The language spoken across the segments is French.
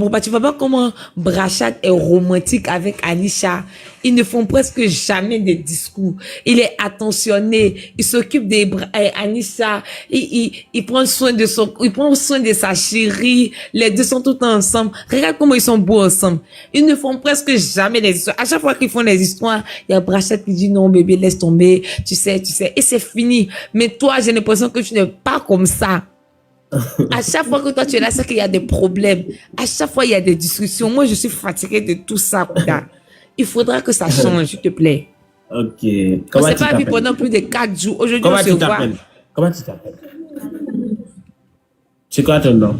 Bon, bah, tu vois pas comment Brachat est romantique avec Anisha. Ils ne font presque jamais des discours. Il est attentionné. Il s'occupe d'Anisha. Il prend soin il prend soin de sa chérie. Les deux sont tout le temps ensemble. Regarde comment ils sont beaux ensemble. Ils ne font presque jamais des histoires. À chaque fois qu'ils font des histoires, il y a Brachat qui dit non, bébé, laisse tomber. Tu sais. Et c'est fini. Mais toi, j'ai l'impression que tu n'es pas comme ça. À chaque fois que toi tu es là, c'est qu'il y a des problèmes. À chaque fois, il y a des discussions. Moi, je suis fatiguée de tout ça, Kouda. Il faudra que ça change, s'il te plaît. Ok. On ne s'est pas vu pendant plus de 4 jours. Aujourd'hui, on se voit. Comment tu t'appelles? C'est quoi ton nom?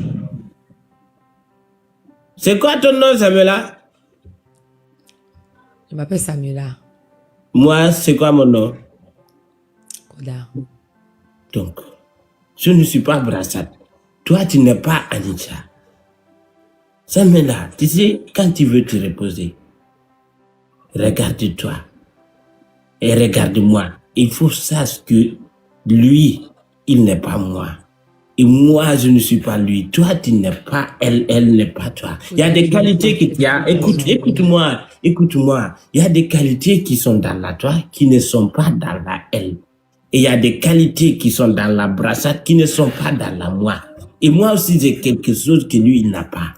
C'est quoi ton nom, Samuela? Je m'appelle Samuela. Moi, c'est quoi mon nom? Kouda. Donc, je ne suis pas Brachat. Toi, tu n'es pas Anisha. Samuela, tu sais, quand tu veux te reposer, regarde-toi et regarde-moi. Il faut savoir que lui, il n'est pas moi. Et moi, je ne suis pas lui. Toi, tu n'es pas elle, elle n'est pas toi. Il y a des qualités que tu as. Écoute-moi. Il y a des qualités qui sont dans la toi, qui ne sont pas dans la elle. Et il y a des qualités qui sont dans la Brachat, qui ne sont pas dans la moi. Et moi aussi, j'ai quelque chose que lui, il n'a pas.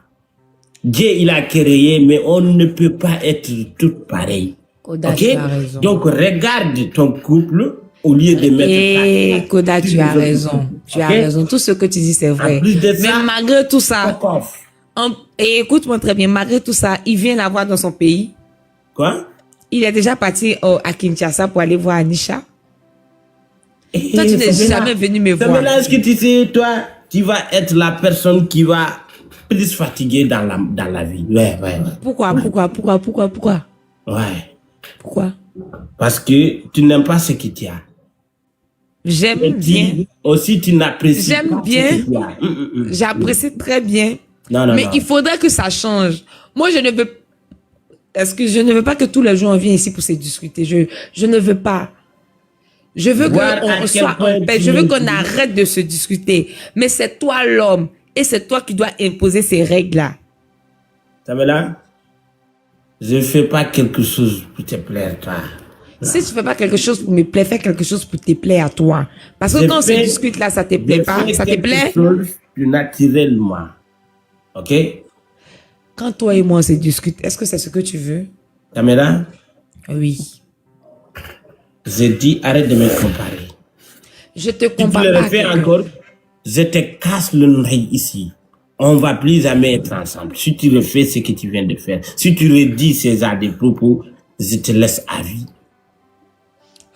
Dieu, il a créé, mais on ne peut pas être toutes pareilles. Koda, Ok? tu as raison. Donc, regarde ton couple au lieu de mettre... Koda, tu as raison. Tu as raison. Tout ce que tu dis, c'est vrai. En plus de ça, mais malgré tout ça, et écoute-moi très bien, malgré tout ça, il vient la voir dans son pays. Quoi? Il est déjà parti à Kinshasa pour aller voir Anisha. Toi, tu n'es jamais venu me voir. Mais là, est-ce que tu sais, toi, tu vas être la personne qui va plus fatiguer dans la vie. Ouais. Pourquoi? Ouais. Pourquoi? Parce que tu n'aimes pas ce que tu as. J'aime bien. Aussi, tu n'apprécies pas bien. ce que tu as. J'apprécie très bien. Non. Mais il faudrait que ça change. Moi, je ne veux pas que tous les jours on vienne ici pour se discuter. Je ne veux pas. Je veux qu'on soit en paix. Je veux qu'on arrête de se discuter. Mais c'est toi l'homme. Et c'est toi qui dois imposer ces règles-là. Samuela, je ne fais pas quelque chose pour te plaire, toi. Si tu ne fais pas quelque chose pour me plaire, fais quelque chose pour te plaire à toi. Parce que quand on se discute là, ça te plaît pas. Ça te plaît? Plus naturellement. Ok? Quand toi et moi on se discute, est-ce que c'est ce que tu veux? Samuela? Oui. Je dis, arrête de me comparer. Je te compare pas. Tu le refais encore, je te casse le nez ici. On ne va plus jamais être ensemble. Si tu refais ce que tu viens de faire, si tu redis ces des propos, je te laisse à vie.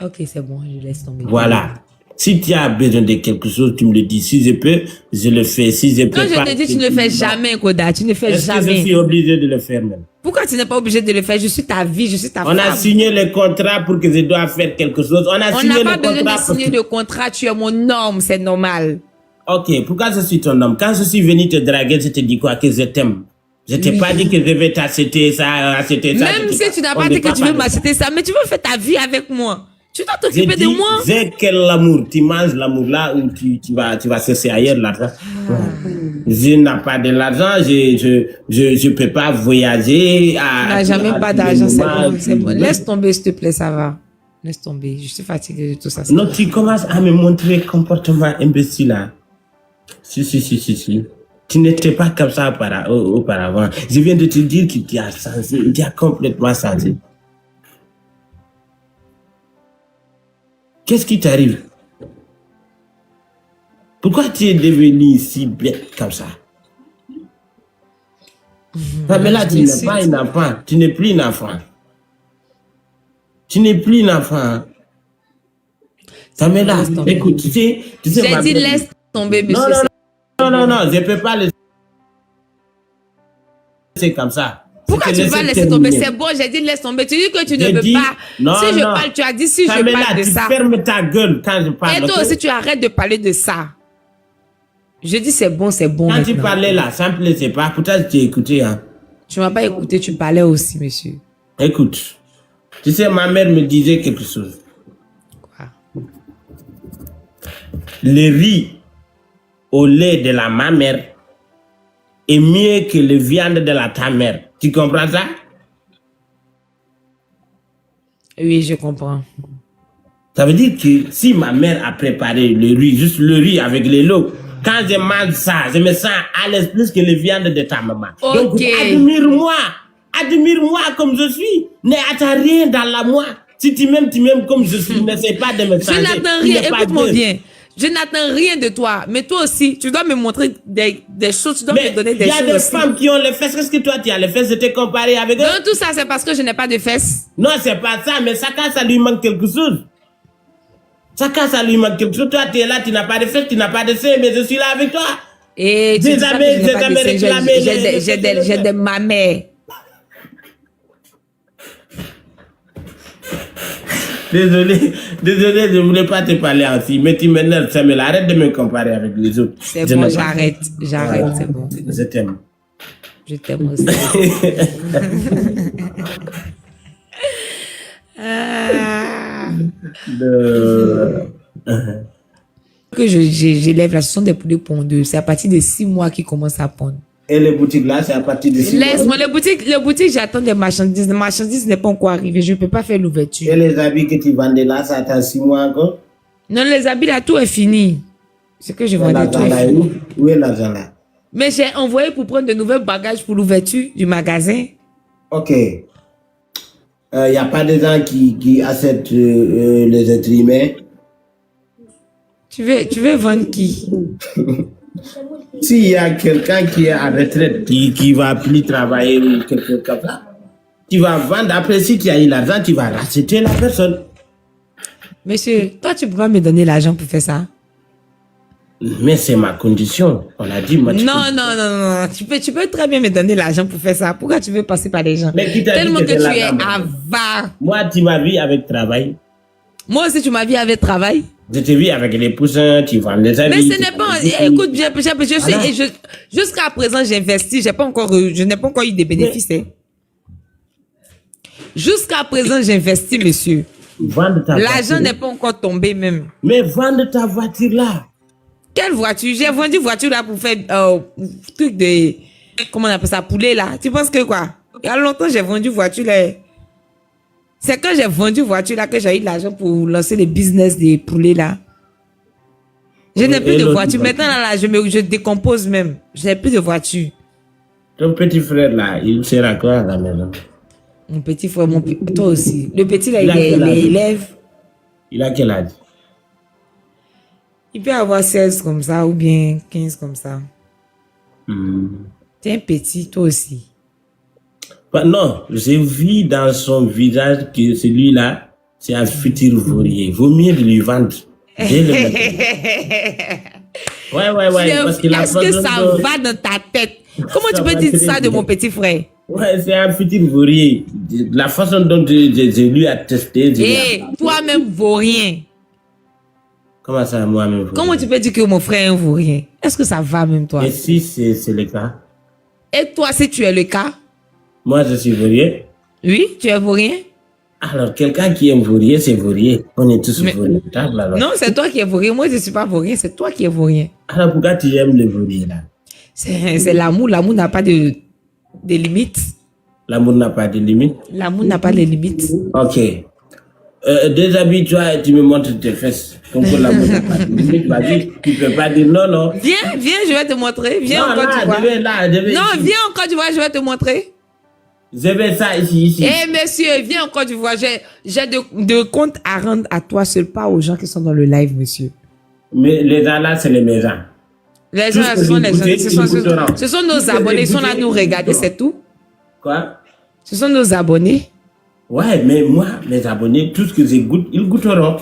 Ok, c'est bon, je laisse tomber. Voilà. Si tu as besoin de quelque chose, tu me le dis. Si je peux, je le fais. Si je peux pas... Quand je te dis, tu ne le fais jamais, Koda. Tu ne fais jamais. Est-ce que je suis obligé de le faire même? Pourquoi tu n'es pas obligé de le faire? Je suis ta vie, je suis ta femme. On a signé le contrat pour que je dois faire quelque chose. On n'a pas besoin de signer le contrat. Tu es mon homme, c'est normal. Ok, pourquoi je suis ton homme? Quand je suis venu te draguer, je te dis quoi? Que je t'aime. Je t'ai pas dit que je vais t'acheter ça, Même si tu n'as pas dit que tu veux m'acheter ça, mais tu veux faire ta vie avec moi. Tu dois t'occuper de moi. J'ai quel amour? Tu manges l'amour là ou tu vas chercher ailleurs l'argent? Je n'ai pas de l'argent, je peux pas voyager. Tu n'as jamais pas d'argent, c'est bon. Laisse tomber, s'il te plaît, ça va. Laisse tomber, je suis fatiguée de tout ça. Non, tu commences à me montrer comportement imbécile là. Si. Tu n'étais pas comme ça auparavant. Je viens de te dire que tu as changé, tu as complètement changé. Qu'est-ce qui t'arrive? Pourquoi tu es devenu si bête comme ça? Mais là, tu n'es pas un enfant. Tu n'es plus un enfant. Tu n'es plus un enfant. Ça me là. Écoute, tu sais. J'ai dit laisse tomber, monsieur. Non, je ne peux pas laisser comme ça. Pourquoi tu vas laisser tomber? C'est bon, j'ai dit laisse tomber. Tu dis que tu ne veux pas. Si je parle, tu as dit si je parle de ça. Ferme ta gueule quand je parle. Et toi aussi, tu arrêtes de parler de ça. Je dis c'est bon. Quand tu parlais là, ça me plaisait pas. Pourtant, je t'ai écouté. Hein. Tu m'as pas écouté, tu parlais aussi, monsieur. Écoute, tu sais, ma mère me disait quelque chose. Quoi? Le riz au lait de la ma mère est mieux que la viande de ta mère. Tu comprends ça? Oui, je comprends. Ça veut dire que si ma mère a préparé le riz, juste le riz avec les lots, quand je mange ça, je me sens à l'aise plus que les viandes de ta maman. Donc, Ok. admire-moi comme je suis. N'attends rien dans la moi. Si tu m'aimes comme je suis. N'essaie pas de me Je changer. n'attends Tu rien, n'es pas écoute-moi Dieu. bien. Je n'attends rien de toi. Mais toi aussi, tu dois me montrer des choses, tu dois Mais me donner il des y a choses des aussi. femmes qui ont les fesses. Est-ce que toi, tu as les fesses? Je t'ai comparé avec eux? Non, tout ça, c'est parce que je n'ai pas de fesses. Non, c'est pas ça. Mais chacun, ça lui manque quelque chose. Chacun, ça lui manque quelque chose. Toi, tu es là, tu n'as pas de fesses, tu n'as pas de seins, mais je suis là avec toi. Et tu dis pas que je n'ai pas de seins. J'ai des mamelles. Désolé, je voulais pas te parler ainsi, mais tu m'énerves, Samuel. Arrête de me comparer avec les autres. C'est Je bon, n'ai pas- j'arrête, c'est bon. Je t'aime. Je t'aime aussi. Ah. Que j'élève là, ce sont des poulets pondeux. C'est à partir de 6 mois qu'ils commencent à pondre. Et les boutiques là, c'est à partir de 6 mois. Laisse-moi, les boutiques, j'attends des marchandises. Les marchandises n'est pas encore arrivé. Je ne peux pas faire l'ouverture. Et les habits que tu vendais là, ça attend 6 mois encore. Non, les habits là, tout est fini. Ce que je Et vendais, tout l'argent est là, fini. où est l'argent là? Mais j'ai envoyé pour prendre de nouveaux bagages pour l'ouverture du magasin. Ok. Il n'y a pas de gens qui achètent les êtres humains. Tu veux vendre qui? S'il y a quelqu'un qui est en retraite, qui va plus travailler ou quelque chose comme ça, tu vas vendre. Après, si tu as eu l'argent, tu vas racheter la personne. Monsieur, toi, tu peux pas me donner l'argent pour faire ça? Mais c'est ma condition. On a dit, moi, tu Non. Tu peux très bien me donner l'argent pour faire ça. Pourquoi tu veux passer par les gens? Mais qui t'a dit Tellement que que c'est tu la es gamme? avare. Moi, tu m'as vu avec travail. Moi aussi, tu m'as vu avec travail. Je te vis avec les poussins, tu vends les habits. Mais ce tu n'est vends pas. les habits. Écoute bien, Voilà. jusqu'à présent, j'investis. Je n'ai pas encore eu de bénéfices. Hein. Jusqu'à présent, j'investis, monsieur. Vendre ta L'argent voiture. n'est pas encore tombé, même. Mais vendre ta voiture là. Quelle voiture? J'ai vendu voiture là pour faire truc de. Comment on appelle ça? Poulet là. Tu penses que quoi? Il y a longtemps, j'ai vendu voiture là. C'est quand j'ai vendu voiture là que j'ai eu de l'argent pour lancer le business des poulets là. Je n'ai plus Et de l'autre voiture. voiture? Maintenant là, je décompose même. Je n'ai plus de voiture. Ton petit frère là, il sera quoi à la maison? Mon petit frère, toi aussi. Le petit là, Il a il est quel âge? élève. Il a quel âge? Il peut avoir 16 comme ça ou bien 15 comme ça. Tu es un petit, toi aussi. Bah, non, j'ai vu dans son visage que celui-là, c'est un futur vaurier. Vaut mieux de lui vendre. Dès le matin. Ouais. Parce que la Est-ce que façon ça dont- va dans ta tête? Comment Ça tu peux va dire très ça de bien. mon petit frère? Ouais, c'est un futur vaurier. La façon dont je lui ai testé. Et toi-même vaut rien. Comment ça, moi-même? vaurier? Comment tu peux dire que mon frère ne vaut rien? Est-ce que ça va même toi? Et si c'est le cas? Et toi, si tu es le cas? Moi, je suis vaurier. Oui, tu es vaut rien? Alors, quelqu'un qui aime vaurier, c'est vaurier. On est tous Mais- vauriers. Alors. Non, c'est toi qui es vaut rien. Moi, je ne suis pas vaut rien. C'est toi qui es vaut rien. Alors, pourquoi tu aimes le vaurier, là? C'est l'amour. L'amour n'a pas de limites. L'amour n'a pas de limite. L'amour n'a pas de limites. Ok. Déshabille-toi et tu me montres tes fesses. Comme pour l'amour n'a pas de limite, vas-y. Tu peux pas dire non. Viens, je vais te montrer. Viens Non, en Côte là, d'Ivoire. je vais Non, ici. viens en Côte d'Ivoire, je vais te montrer. Je vais ça ici. Eh monsieur, viens en Côte d'Ivoire. J'ai de comptes à rendre à toi seul, pas aux gens qui sont dans le live, monsieur. Mais les gens là, c'est les maisons. Les Tout gens, ce ce sont que les vous gens. goûtez, Ce ils goûteront. sont nos Tout ce que abonnés. Ils vous sont là à goûtez, nous ils regarder, goûteront. c'est tout. Quoi? Ce sont nos abonnés. Ouais, mais moi, mes abonnés, tout ce que je goûte, ils goûteront.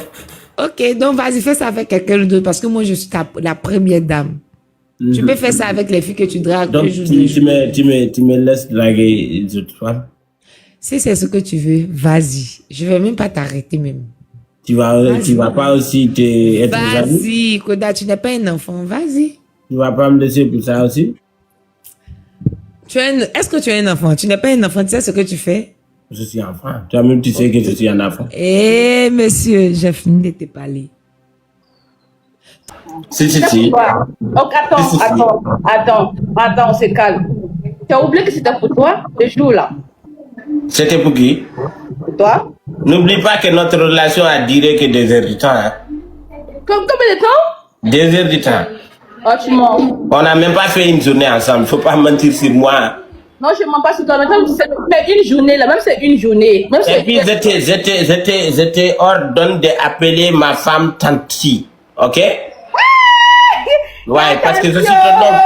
Ok, donc vas-y, fais ça avec quelqu'un d'autre parce que moi, je suis la première dame. Tu peux faire ça avec les filles que tu dragues. Donc, que tu je- me laisses draguer les autres femmes. Si c'est ce que tu veux, vas-y. Je vais même pas t'arrêter même. Tu vas pas aussi être jaloux. Vas-y, Koda, tu n'es pas un enfant. Vas-y. Tu vas pas me laisser pour ça aussi. Est-ce que tu es un enfant? Tu n'es pas un enfant, tu sais ce que tu fais? Je suis enfant. Toi-même, tu sais que je suis un enfant. Eh, monsieur, j'ai fini de te parler. Si, si, C'est pour si. toi. Donc, Si, si, si. attends, on se calme. Tu as oublié que c'était pour toi, ce jour-là. C'était pour qui? Pour toi. N'oublie pas que notre relation a duré que 2 heures du temps. Hein. Combien de temps? 2 heures du temps. Oh, tu mens. On n'a même pas fait une journée ensemble. Faut pas mentir sur moi. Hein. Non, je ne mens pas sur toi. Maintenant, c'est une journée, là. Même c'est une journée. Même Et puis, j'étais ordonné d'appeler ma femme Tanti. Ok? Ouais, parce que je suis ton oncle.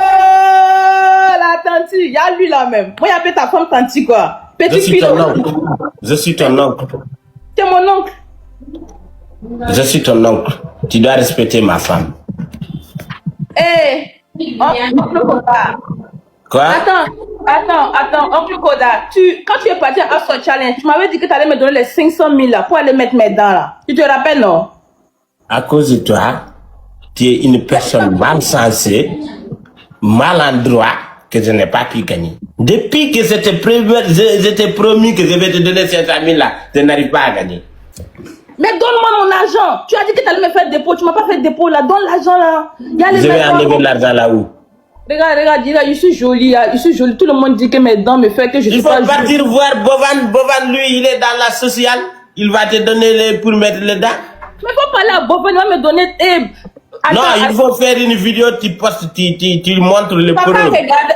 La Tanti. Il y a lui là même. Moi, il appelle ta femme Tanti, quoi. Je Petit suis ton philo. oncle. Je suis ton oncle. C'est mon oncle. Je suis ton oncle. Tu dois respecter ma femme. Eh, oncle Koda. Quoi? Attends, oncle Koda. Quand tu es parti à ce challenge, tu m'avais dit que tu allais me donner les 500 000 là pour aller mettre mes dents là. Tu te rappelles, non? À cause de toi, tu es une personne mal sensée, maladroit, que je n'ai pas pu gagner. Depuis que j'étais promis que je vais te donner 500 000 là, je n'arrive pas à gagner. Mais donne-moi mon argent. Tu as dit que tu allais me faire dépôt. Tu m'as pas fait dépôt là. Donne l'argent là. Il y a les Je vais enlever l'argent là-haut. Regarde, je suis jolie. Je suis jolie. Tout le monde dit que mes dents me font que je suis pas Il faut partir voir Bovan. Bovan, lui, il est dans la sociale. Il va te donner pour mettre les dents. Mais faut parler à Bovan. Il va me donner... Non, il faut faire une vidéo, tu postes, tu montres le Papa, preuve. regarde.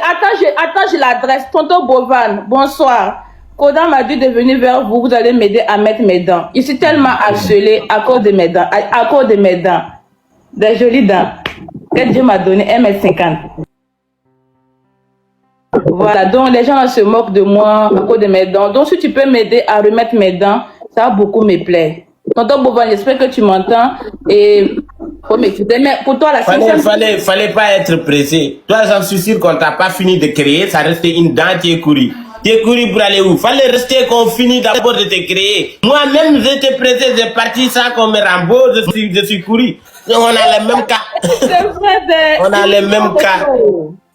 Attends, j'ai l'adresse. Tonton Bovan, bonsoir. Koda m'a dit de venir vers vous. Vous allez m'aider à mettre mes dents. Je suis tellement harcelée à cause de mes dents. À cause de mes dents. Des jolies dents. Que Dieu m'a donné 1,50 m. Voilà, donc les gens se moquent de moi à cause de mes dents. Donc si tu peux m'aider à remettre mes dents, ça va beaucoup me plaire. Tonton Bovan, j'espère que tu m'entends. Et faut m'écouter. Mais pour toi, la Fallait pas être pressé. Toi, j'en suis sûr qu'on t'a pas fini de créer. Ça restait une dent, tu es couru. Tu es couru pour aller où? Fallait rester qu'on finit d'abord de te créer. Moi-même, j'étais pressé, j'ai parti sans qu'on me rembourse. Je suis couru. On a les mêmes cas. C'est vrai. On a les mêmes cas.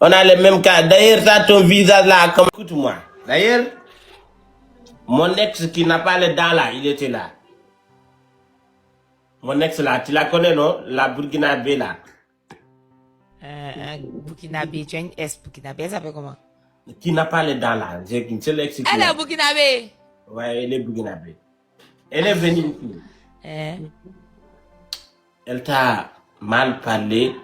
On a les mêmes cas. D'ailleurs, ça, ton visage là, comme... Écoute-moi. D'ailleurs, mon ex qui n'a pas les dents là, il était là. Mon ex là, tu la connais, non? La Burkinabé là. Burkinabé, tu as une S Burkinabé, elle s'appelle comment? Qui n'a pas les dents là. J'ai qu'une seule ex. Elle est Burkinabé. Ouais, elle est Burkinabé. Elle est venue ici. Elle t'a mal parlé.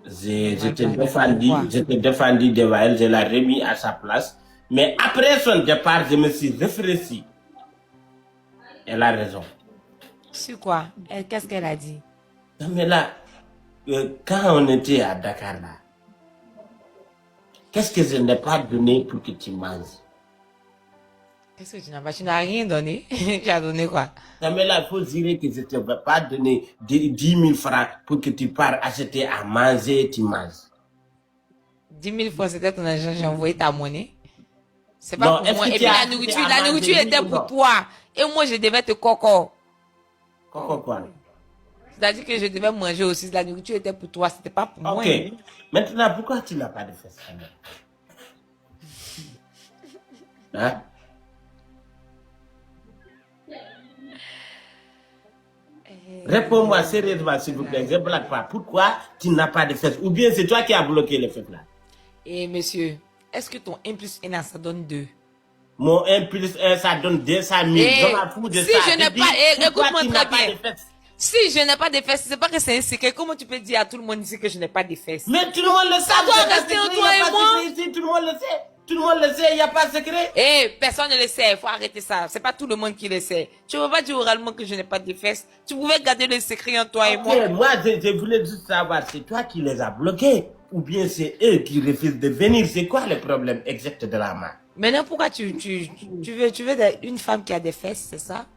J'étais défendu devant elle, je l'ai remis à sa place. Mais après son départ, je me suis réfléchi. Elle a raison. Sur quoi? Qu'est-ce qu'elle a dit? Non, mais là, quand on était à Dakar là, qu'est-ce que je n'ai pas donné pour que tu manges? Qu'est-ce que tu n'as pas? Tu n'as rien donné. Tu as donné quoi? Non, mais là, il faut dire que je ne te vais pas donner 10 000 francs pour que tu pars acheter à manger et tu manges. 10 000 francs, c'était ton argent, j'ai envoyé ta monnaie. C'est pas Non, pour moi. Et puis la nourriture était pour toi. Et moi, je devais te coco. Coco quoi? C'est-à-dire que je devais manger aussi. La nourriture était pour toi, c'était pas pour moi. Ok. Maintenant, pourquoi tu n'as pas de fesses? Hein? Réponds-moi sérieusement, s'il vous plaît. Je ne blague pas. Pourquoi tu n'as pas de fesses? Ou bien c'est toi qui as bloqué les fesses là? Et monsieur, est-ce que ton 1 plus 1, ça donne 2? Mon 1 plus 1, ça donne 200 000. Je m'en fous de si ça. Je n'ai pas, écoute-moi très bien. Si je n'ai pas de fesses, c'est pas que c'est un secret. Comment tu peux dire à tout le monde ici que je n'ai pas de fesses? Mais tout le monde le sait. Ça doit rester entre toi et moi. Ici, tout le monde le sait. Tout le monde le sait, il n'y a pas de secret. Personne ne le sait, il faut arrêter ça. C'est pas tout le monde qui le sait. Tu ne peux pas dire oralement que je n'ai pas de fesses. Tu pouvais garder le secret entre toi et moi. Moi, je voulais juste savoir, c'est toi qui les as bloqués ou bien c'est eux qui refusent de venir? C'est quoi le problème exact de la main? Maintenant, pourquoi tu veux une femme qui a des fesses, c'est ça?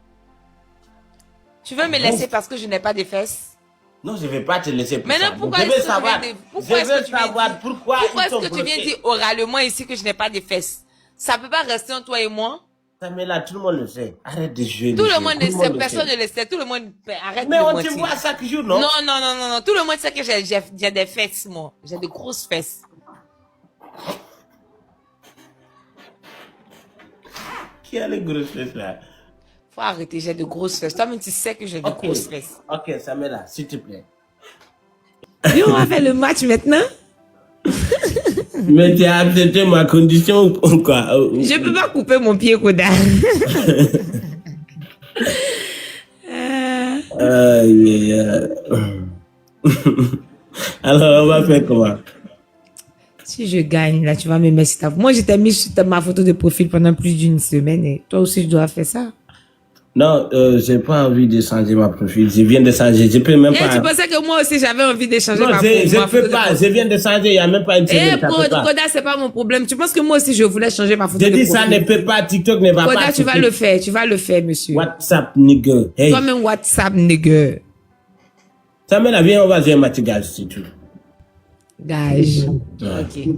Tu veux me laisser parce que je n'ai pas de fesses? Non, je ne vais pas te laisser pour maintenant, ça. Pourquoi je veux savoir, pourquoi est-ce que tu viens dire oralement ici que je n'ai pas de fesses? Ça ne peut pas rester entre toi et moi? Mais là, tout le monde le sait. Arrête de jouer. Tout le monde le sait, personne ne le sait. Tout le monde arrête de mais on mentir. te voit chaque jour, non? Non. Tout le monde sait que j'ai des fesses, moi. J'ai des grosses fesses. Qui a les grosses fesses là? Faut arrêter, j'ai de grosses fesses. Toi-même, tu sais que j'ai de grosses fesses. Ok, Samela, s'il te plaît. Viens, on va faire le match maintenant. Mais tu as accepté ma condition ou quoi? Je peux pas couper mon pied, Koda. Alors, on va faire comment? Si je gagne, là, tu vas me mettre sur ta... Moi, je t'ai mis sur ma photo de profil pendant plus d'une semaine et toi aussi, je dois faire ça. Non, j'ai pas envie de changer ma profil. Je viens de changer. Je peux même Et pas. tu pensais que moi aussi, j'avais envie de changer Non, ma je peux pas. Je viens de changer. Il n'y a même pas une semaine. Koda, c'est pas mon problème. Tu penses que moi aussi, je voulais changer ma photo Je de dis profil. ça ne peut pas. TikTok ne va pas. Koda, tu vas le faire. Tu vas le faire, monsieur. WhatsApp, nigga. Hey. Toi-même, WhatsApp, nigga. Ça me la vient, on va jouer un match gage, c'est tout. Gage. Ok.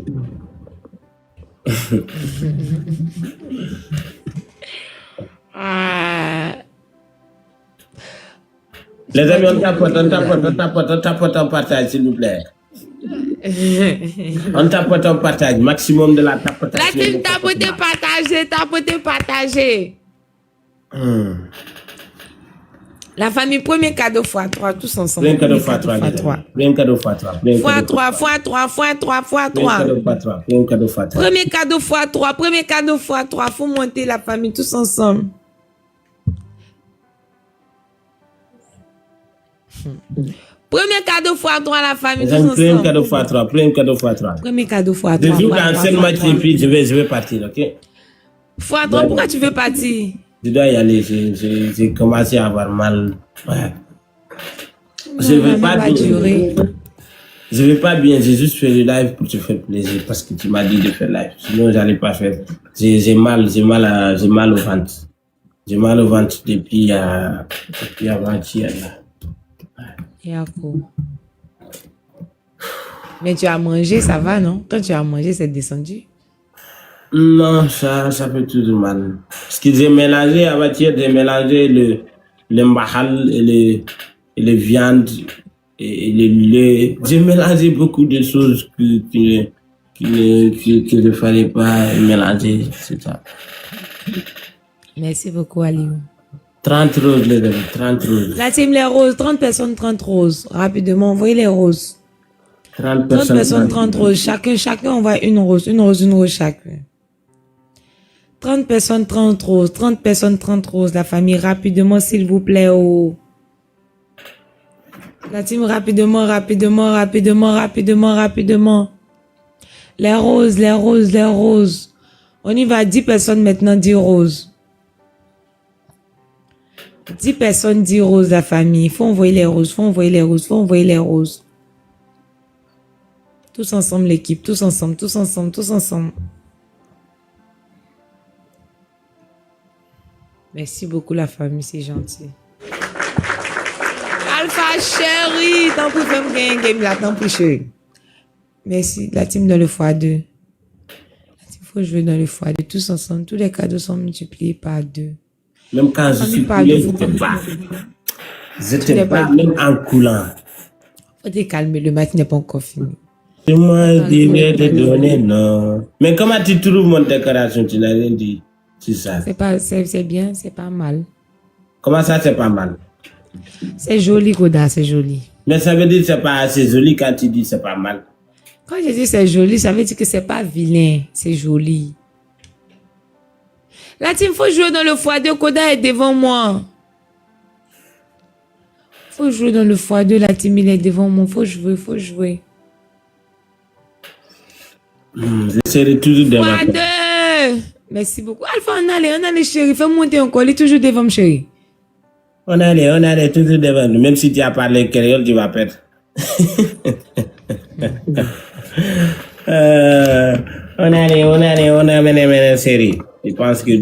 Les amis, on tapote, on partage, s'il vous plaît. On tapote, on partage. Maximum de la tapote. La team tapoter, partager. La famille, premier cadeau x3, tous ensemble. Plein cadeau x3. Plein cadeau x3. Premier cadeau x3. Faut monter la famille, tous ensemble. Premier cadeau x3 la famille, tous ensemble. Plein cadeau x3. Premier cadeau x3. Je joue dans seul match et puis je vais partir, ok? x3, pourquoi tu veux partir? Je dois y aller, j'ai commencé à avoir mal. Ouais. Je vais pas durer. Je vais pas bien, j'ai juste fait le live pour te faire plaisir parce que tu m'as dit de faire live. Sinon, j'allais pas faire. J'ai mal au ventre. J'ai mal au ventre depuis avant-hier. Mais tu as mangé, ça va, non? Quand tu as mangé, c'est descendu? Non, ça fait toujours mal. Parce que j'ai mélangé avant-hier, j'ai mélangé le mbahal et les viandes et le lait. J'ai mélangé beaucoup de choses qu'il ne fallait pas mélanger, c'est ça. Merci beaucoup, Aliou. 30 roses, les amis, 30 roses. La team, les roses, 30 personnes, 30 roses. Rapidement, envoyez les roses. 30 personnes, 30 roses. Chacun envoie une rose chacun. 30 personnes, 30 roses. 30 personnes, 30 roses. La famille, rapidement, s'il vous plaît. Oh. La team, rapidement. Les roses. On y va, 10 personnes maintenant, 10 roses. 10 personnes, 10 roses, la famille. Faut envoyer les roses. Tous ensemble, l'équipe. Tous ensemble. Merci beaucoup, la famille. C'est gentil. Alpha, chérie. Tant pour faire un game là. Tant pour chérie. Merci. La team dans le x2. Il faut jouer dans le x2. Tous ensemble. Tous les cadeaux sont multipliés par 2. Même quand je suis coulé, j'étais pas même en coulant. Faut te calmer, le match n'est pas encore fini. C'est moi qui vais te donner, non. Mais comment tu trouves mon décoration? Tu n'as rien dit. C'est ça. C'est bien, c'est pas mal. Comment ça, c'est pas mal? C'est joli, Koda, c'est joli. Mais ça veut dire que c'est pas assez joli quand tu dis c'est pas mal. Quand je dis c'est joli, ça veut dire que c'est pas vilain, c'est joli. La team, faut jouer dans le x2, Koda est devant moi. Faut jouer dans le x2, la team, il est devant moi. Faut jouer. Je serai toujours devant toi. x2! Merci beaucoup. Alpha, on allait, chérie. Fais monter encore, il est toujours devant moi, chérie. On allait toujours devant nous. Même si tu as parlé créole, tu vas perdre. On allait, série. Je pense que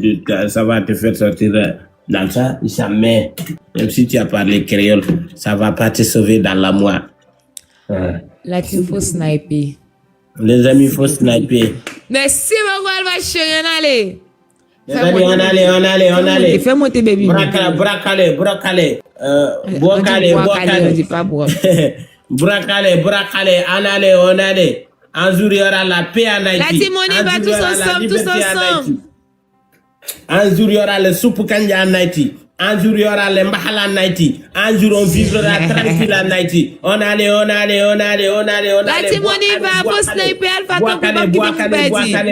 ça va te faire sortir dans ça. Jamais. Même si tu as parlé créole, ça va pas te sauver dans la moi. La team, faut sniper. Les amis, faut sniper. Merci beaucoup, Alpha, chérie. On allait. Fais monter, baby. Bracale. On dit pas bois. Bracale. On allait. Un jour, il y aura la paix en Haïti. La team, on y va tous ensemble. Un jour, il y aura le soupe kanja en Haïti. Un jour, il y aura les Mahala Nighty. Un jour, on vivra tranquille à Nighty. On allait. Là, mon y va, faut sniper, Alpha, ton papa qui te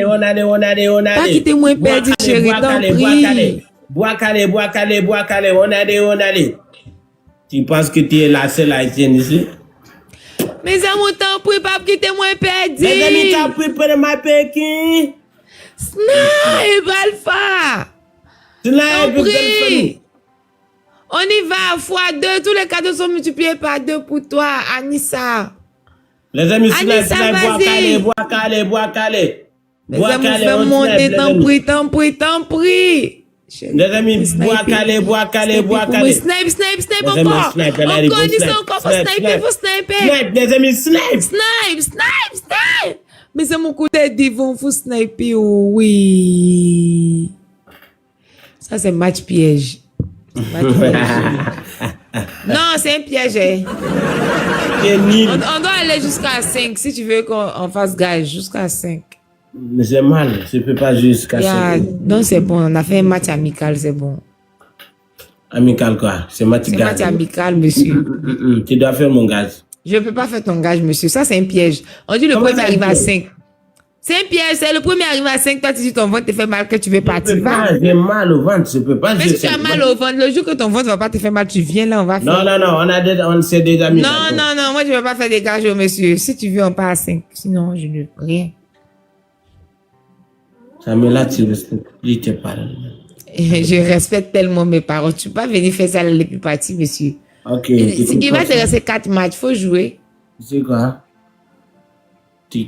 On allait. Pas quitter moi perdu, chérie, t'en prie. Bois calé, on allait. Tu penses que tu es la seule haïtienne ici? Mes amours, t'en prie, pas quitter moi perdu. Les amis, t'as pris pour ma pékin. Snipe, Alpha. T'en prie. On y va, fois 2. Tous les cadeaux sont multipliés par 2 pour toi, Anissa. Les amis, Anissa, vas-y. bois calé. Les amis, fais monter, t'en prie. Les amis, bois calé. Snipe encore. Encore, Anissa, encore, faut sniper. Snipe, les amis, snipe. Snipe. Mais c'est mon côté divin, faut sniper, oui. Ça, c'est match piège. Non, c'est un piège. On doit aller jusqu'à 5 si tu veux qu'on fasse gage. Jusqu'à 5. Mais j'ai mal, je ne peux pas jusqu'à 5. Non, c'est bon, on a fait un match amical, c'est bon. Amical quoi? C'est match amical, monsieur. Tu dois faire mon gage. Je ne peux pas faire ton gage, monsieur. Ça, c'est un piège. On dit le premier arrive à 5. C'est un piège, c'est le premier arrivé à 5, toi tu dis ton ventre te fait mal, que tu veux partir. J'ai mal au ventre, je peux pas. Mais si tu as mal au ventre, le jour que ton ventre va pas te faire mal, tu viens là, on va faire. Non, on s'est déjà mis. Non, moi je ne veux pas faire des gages au monsieur. Si tu veux, on part à 5. Sinon, je ne veux rien. Ça me l'a tiré, je te parle. Je respecte tellement mes paroles. Tu ne peux pas venir faire ça les plus parties, monsieur. Ok. Il va te rester 4 matchs, il faut jouer. C'est quoi? Tu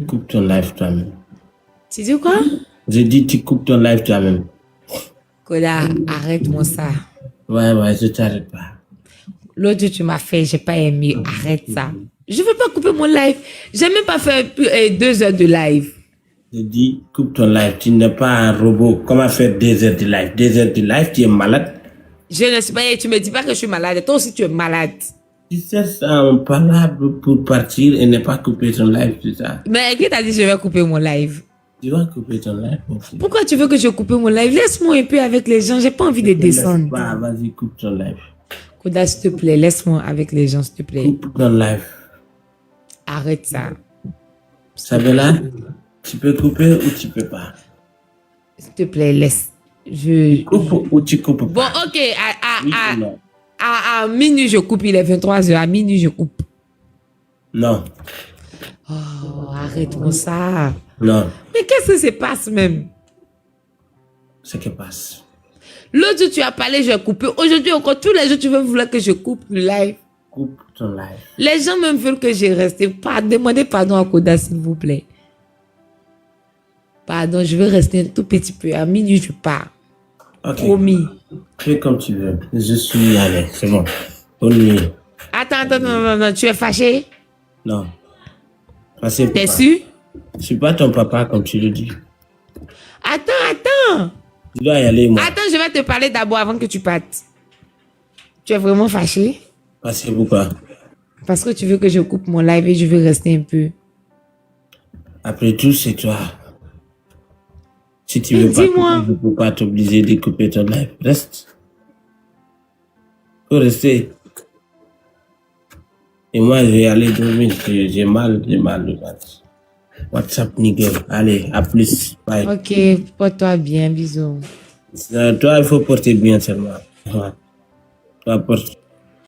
coupes ton live toi-même. Tu dis quoi? J'ai dit tu coupes ton live toi-même. Koda, arrête-moi ça. Ouais, je t'arrête pas. L'autre jour, tu m'as fait, j'ai pas aimé. Arrête ça. Je veux pas couper mon live. J'ai même pas fait 2 heures de live. J'ai dit coupe ton live. Tu n'es pas un robot. Comment faire 2 heures de live? 2 heures de live, tu es malade? Je ne suis pas, tu me dis pas que je suis malade. Toi aussi, tu es malade. Tu cherches un palabre pour partir et ne pas couper ton live, c'est ça. Mais qui t'a dit que je vais couper mon live? Tu vas couper ton live aussi. Pourquoi tu veux que je coupe mon live? Laisse-moi un peu avec les gens. J'ai pas envie de descendre. Vas-y, coupe ton live. Koda, s'il te plaît, laisse-moi avec les gens, s'il te plaît. Coupe ton live. Arrête ça. Sabella, tu peux couper ou tu peux pas? S'il te plaît, laisse. Coupe ou tu coupes Bon, pas? ok. À minuit, je coupe. Il est 23h. À minuit, je coupe. Non. Oh, arrête-moi ça. Non. Mais qu'est-ce qui se passe même? Ce qui passe. L'autre jour, tu as parlé, je coupé. Aujourd'hui encore, tous les jours, tu veux vouloir que je coupe le live. Coupe ton live. Les gens même veulent que je reste. Demandez pardon à Koda, s'il vous plaît. Pardon, je veux rester un tout petit peu. À minuit, je pars. Ok. Promis. Fais comme tu veux. Je suis allé. C'est bon. Bonne nuit. Attends, non. Tu es fâché? Non. T'es sûr? Je suis pas ton papa, comme tu le dis. Attends. Tu dois y aller, moi. Attends, je vais te parler d'abord avant que tu partes. Tu es vraiment fâché? Parce que pourquoi? Parce que tu veux que je coupe mon live et je veux rester un peu. Après tout, c'est toi. Si tu veux pas, dis-moi. je ne peux pas t'obliger de couper ton live. Reste. Faut rester. Et moi, je vais aller dormir. J'ai mal le ventre. WhatsApp, nickel. Allez, à plus. Bye. Ok, porte-toi bien, bisous. Toi, il faut porter bien seulement. Ouais. Toi, porte.